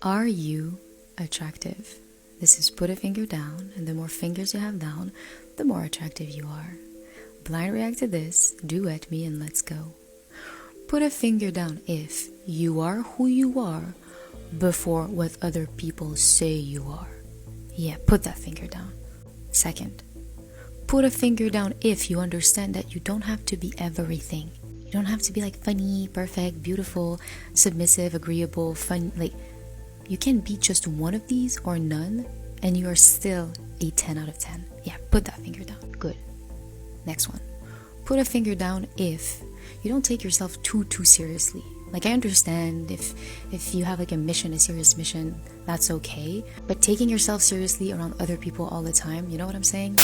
Are you attractive? This is put a finger down, and the more fingers you have down, the more attractive you are. Blind react to this, duet me, and let's go. Put a finger down if you are who you are before what other people say you are. Yeah, put that finger down. Second, put a finger down if you understand that you don't have to be everything. You don't have to be like funny, perfect, beautiful, submissive, agreeable, fun. Like, you can be just one of these or none, and you are still a 10 out of 10. Yeah, put that finger down. Good. Next one. Put a finger down if you don't take yourself too seriously. Like, I understand if you have like a serious mission, that's okay. But taking yourself seriously around other people all the time, you know what I'm saying?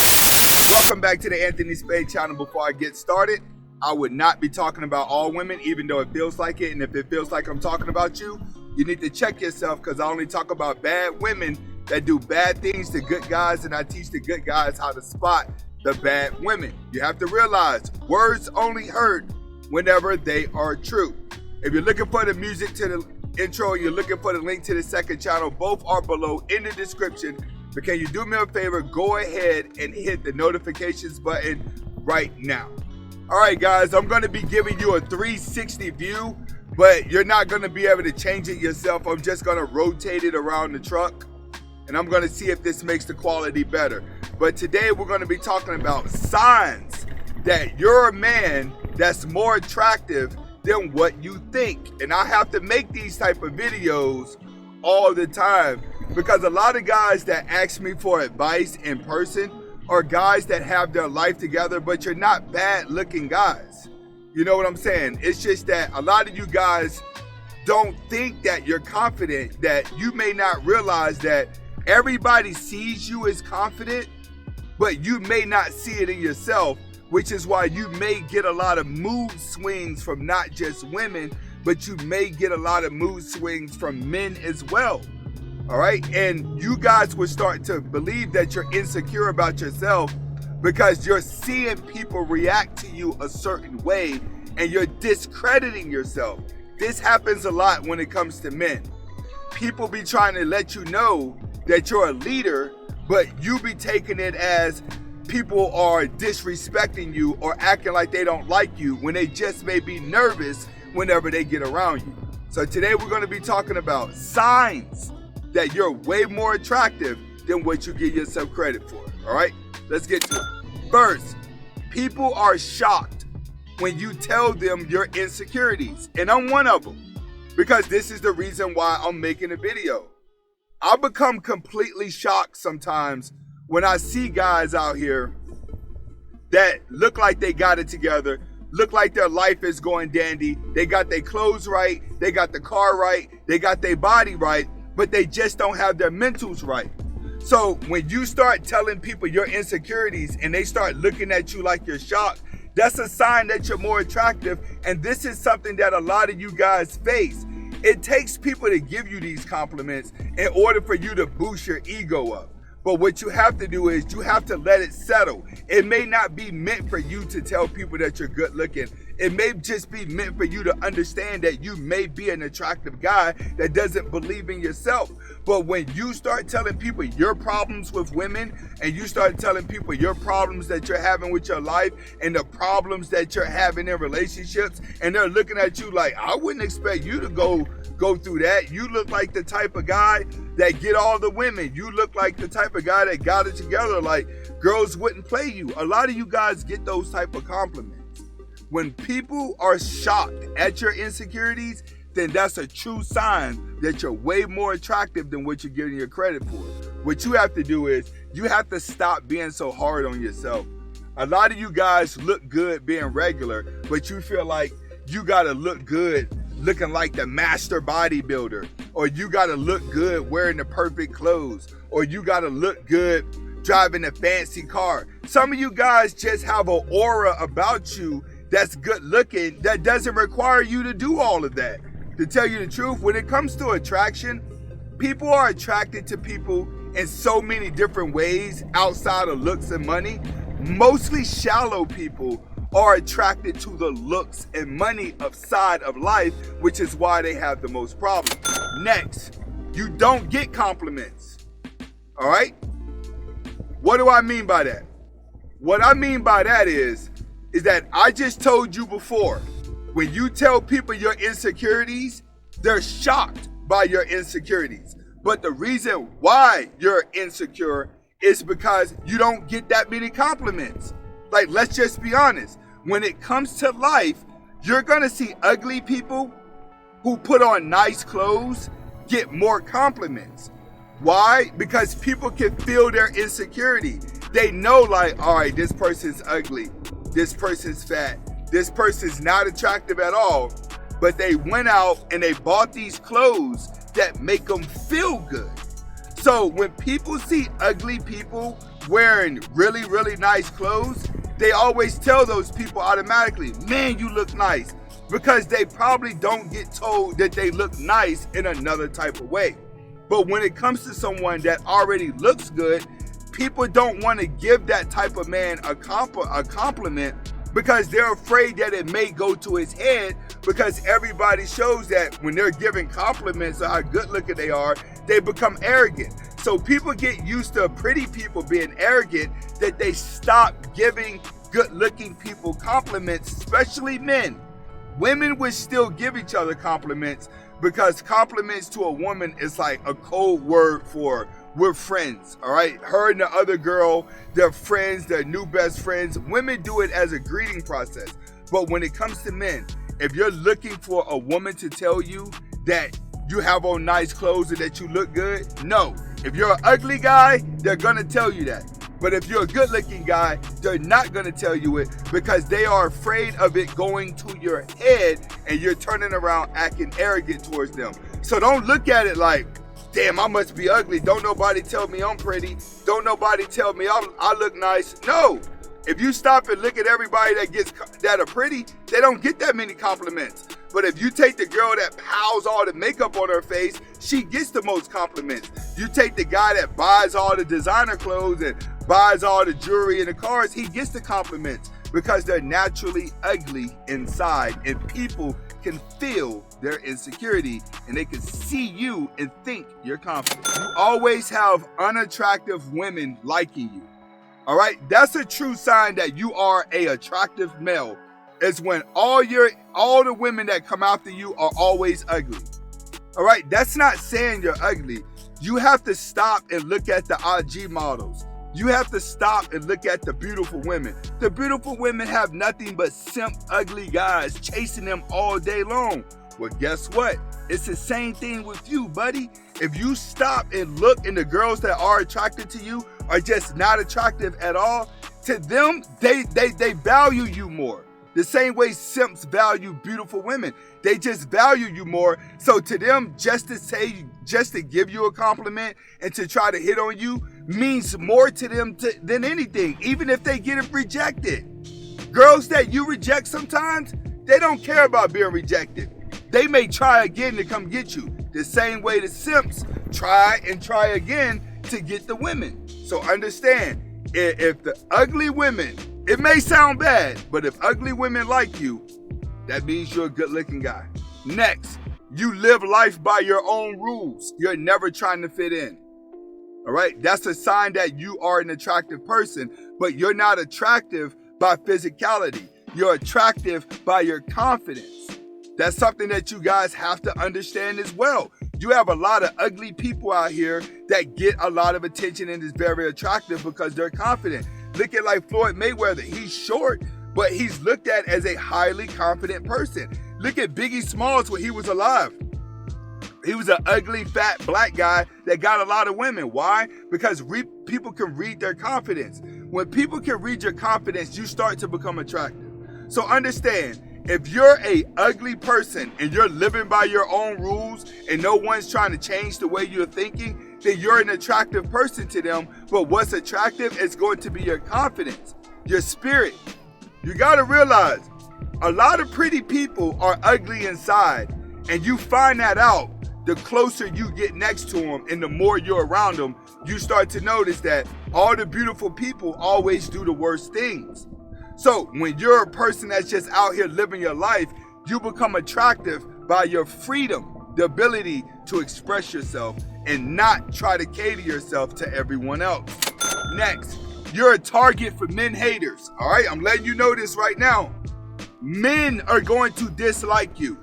Welcome back to the Anthony Spade channel. Before I get started, I would not be talking about all women, even though it feels like it. And if it feels like I'm talking about you, you need to check yourself, because I only talk about bad women that do bad things to good guys, and I teach the good guys how to spot the bad women. You have to realize words only hurt whenever they are true. If you're looking for the music to the intro, you're looking for the link to the second channel, both are below in the description. But can you do me a favor? Go ahead and hit the notifications button right now. All right, guys, I'm going to be giving you a 360 view, but you're not going to be able to change it yourself. I'm just going to rotate it around the truck, and I'm going to see if this makes the quality better. But today we're going to be talking about signs that you're a man that's more attractive than what you think. And I have to make these type of videos all the time, because a lot of guys that ask me for advice in person are guys that have their life together, but you're not bad looking guys. You know what I'm saying? It's just that a lot of you guys don't think that you're confident, that you may not realize that everybody sees you as confident, but you may not see it in yourself, which is why you may get a lot of mood swings from not just women, but you may get a lot of mood swings from men as well. All right? And you guys will start to believe that you're insecure about yourself because you're seeing people react to you a certain way and you're discrediting yourself. This happens a lot when it comes to men. People be trying to let you know that you're a leader, but you be taking it as people are disrespecting you or acting like they don't like you when they just may be nervous whenever they get around you. So today we're going to be talking about signs that you're way more attractive than what you give yourself credit for. All right, let's get to it. First, people are shocked when you tell them your insecurities, and I'm one of them, because this is the reason why I'm making a video. I become completely shocked sometimes when I see guys out here that look like they got it together, look like their life is going dandy, they got their clothes right, they got the car right, they got their body right, but they just don't have their mentals right. So when you start telling people your insecurities and they start looking at you like you're shocked, that's a sign that you're more attractive. And this is something that a lot of you guys face. It takes people to give you these compliments in order for you to boost your ego up. But what you have to do is you have to let it settle. It may not be meant for you to tell people that you're good looking. It may just be meant for you to understand that you may be an attractive guy that doesn't believe in yourself. But when you start telling people your problems with women, and you start telling people your problems that you're having with your life and the problems that you're having in relationships, and they're looking at you like, I wouldn't expect you to go through that. You look like the type of guy that get all the women. You look like the type of guy that got it together, like girls wouldn't play you. A lot of you guys get those type of compliments. When people are shocked at your insecurities, then that's a true sign that you're way more attractive than what you're giving your credit for. What you have to do is you have to stop being so hard on yourself. A lot of you guys look good being regular, but you feel like you gotta look good looking like the master bodybuilder, or you gotta look good wearing the perfect clothes, or you gotta look good driving a fancy car. Some of you guys just have an aura about you that's good looking that doesn't require you to do all of that. To tell you the truth, when it comes to attraction, people are attracted to people in so many different ways outside of looks and money. Mostly shallow people are attracted to the looks and money of side of life, which is why they have the most problems. Next, you don't get compliments. All right? What do I mean by that? What I mean by that is that I just told you before, when you tell people your insecurities, they're shocked by your insecurities. But the reason why you're insecure is because you don't get that many compliments. Like, let's just be honest. When it comes to life, you're gonna see ugly people who put on nice clothes get more compliments. Why? Because people can feel their insecurity. They know, like, all right, this person's ugly, this person's fat, this person's not attractive at all, but they went out and they bought these clothes that make them feel good. So when people see ugly people wearing really, really nice clothes, they always tell those people automatically, man, you look nice, because they probably don't get told that they look nice in another type of way. But when it comes to someone that already looks good, people don't want to give that type of man a compliment because they're afraid that it may go to his head, because everybody shows that when they're giving compliments of how good looking they are, they become arrogant. So people get used to pretty people being arrogant that they stop giving good looking people compliments, especially men. Women would still give each other compliments, because compliments to a woman is like a code word for we're friends, all right? Her and the other girl, they're friends, they're new best friends. Women do it as a greeting process. But when it comes to men, if you're looking for a woman to tell you that you have on nice clothes and that you look good, no. If you're an ugly guy, they're gonna tell you that. But if you're a good looking guy, they're not gonna tell you it, because they are afraid of it going to your head and you're turning around acting arrogant towards them. So don't look at it like, damn, I must be ugly. Don't nobody tell me I'm pretty. Don't nobody tell me I look nice. No. If you stop and look at everybody that are pretty, they don't get that many compliments. But if you take the girl that piles all the makeup on her face, she gets the most compliments. You take the guy that buys all the designer clothes and buys all the jewelry and the cars, he gets the compliments, because they're naturally ugly inside, and people can feel their insecurity and they can see you and think you're confident. You always have unattractive women liking you. All right, that's a true sign that you are an attractive male. Is when all the women that come after you are always ugly. All right, that's not saying you're ugly. You have to stop and look at the IG models. You have to stop and look at the beautiful women. The beautiful women have nothing but simp ugly guys chasing them all day long. Well, guess what? It's the same thing with you, buddy. If you stop and look, and the girls that are attracted to you are just not attractive at all, to them, they value you more. The same way simps value beautiful women. They just value you more. So to them, just to give you a compliment and to try to hit on you means more to them than anything, even if they get it rejected. Girls that you reject sometimes, they don't care about being rejected. They may try again to come get you. The same way the simps try and try again to get the women. So understand, if the ugly women, it may sound bad, but if ugly women like you, that means you're a good looking guy. Next, you live life by your own rules. You're never trying to fit in. All right, that's a sign that you are an attractive person, but you're not attractive by physicality. You're attractive by your confidence. That's something that you guys have to understand as well. You have a lot of ugly people out here that get a lot of attention and is very attractive because they're confident. Look at like Floyd Mayweather. He's short, but he's looked at as a highly confident person. Look at Biggie Smalls when he was alive. He was an ugly, fat, black guy that got a lot of women. Why? Because people can read their confidence. When people can read your confidence, you start to become attractive. So understand, if you're a ugly person and you're living by your own rules and no one's trying to change the way you're thinking, then you're an attractive person to them. But what's attractive is going to be your confidence, your spirit. You got to realize a lot of pretty people are ugly inside, and you find that out the closer you get next to them and the more you're around them. You start to notice that all the beautiful people always do the worst things. So when you're a person that's just out here living your life, you become attractive by your freedom. the ability to express yourself and not try to cater yourself to everyone else. Next, you're a target for men haters. All right, I'm letting you know this right now. Men are going to dislike you.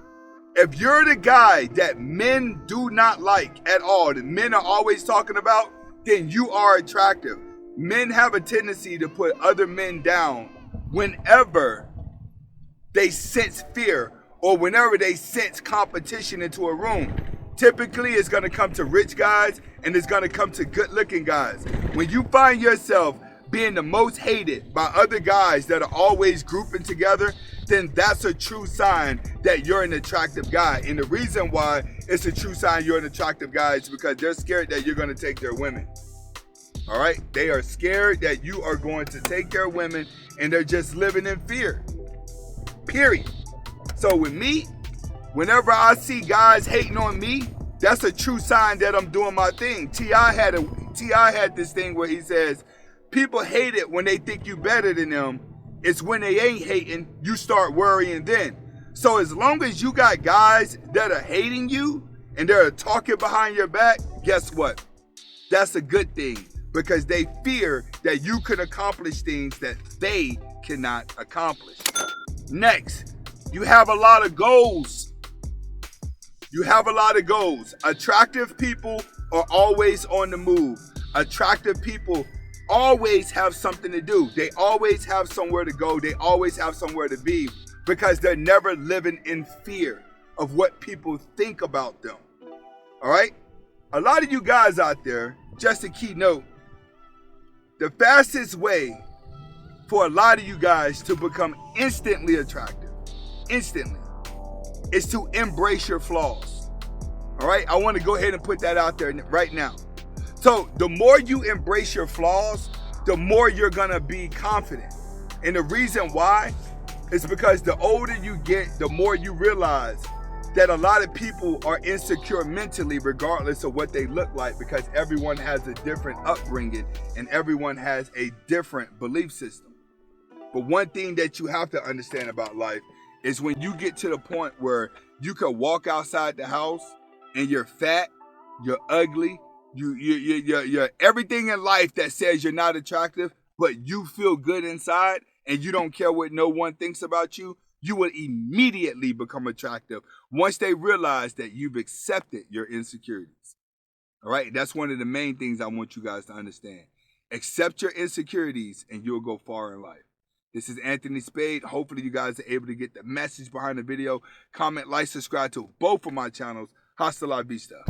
If you're the guy that men do not like at all, that men are always talking about, then you are attractive. Men have a tendency to put other men down whenever they sense fear or whenever they sense competition into a room. Typically, it's going to come to rich guys and it's going to come to good-looking guys. When you find yourself being the most hated by other guys that are always grouping together, then that's a true sign that you're an attractive guy. And the reason why it's a true sign you're an attractive guy is because they're scared that you're going to take their women. All right? They are scared that you are going to take their women, and they're just living in fear. Period. So with me, whenever I see guys hating on me, that's a true sign that I'm doing my thing. T.I. had this thing where he says, people hate it when they think you better than them. It's when they ain't hating, you start worrying then. So as long as you got guys that are hating you and they're talking behind your back, guess what? That's a good thing, because they fear that you can accomplish things that they cannot accomplish. Next, you have a lot of goals. You have a lot of goals. Attractive people are always on the move. Attractive people always have something to do. They always have somewhere to go. They always have somewhere to be, because they're never living in fear of what people think about them. All right? A lot of you guys out there, just a key note, the fastest way for a lot of you guys to become instantly attractive, is to embrace your flaws. All right? I want to go ahead and put that out there right now. So the more you embrace your flaws, the more you're gonna be confident. And the reason why is because the older you get, the more you realize that a lot of people are insecure mentally regardless of what they look like, because everyone has a different upbringing and everyone has a different belief system. But one thing that you have to understand about life is when you get to the point where you can walk outside the house and you're fat, you're ugly, you're everything in life that says you're not attractive, but you feel good inside and you don't care what no one thinks about you, you will immediately become attractive once they realize that you've accepted your insecurities. All right? That's one of the main things I want you guys to understand. Accept your insecurities and you'll go far in life. This is Anthony Spade. Hopefully you guys are able to get the message behind the video. Comment, like, subscribe to both of my channels. Hasta la vista.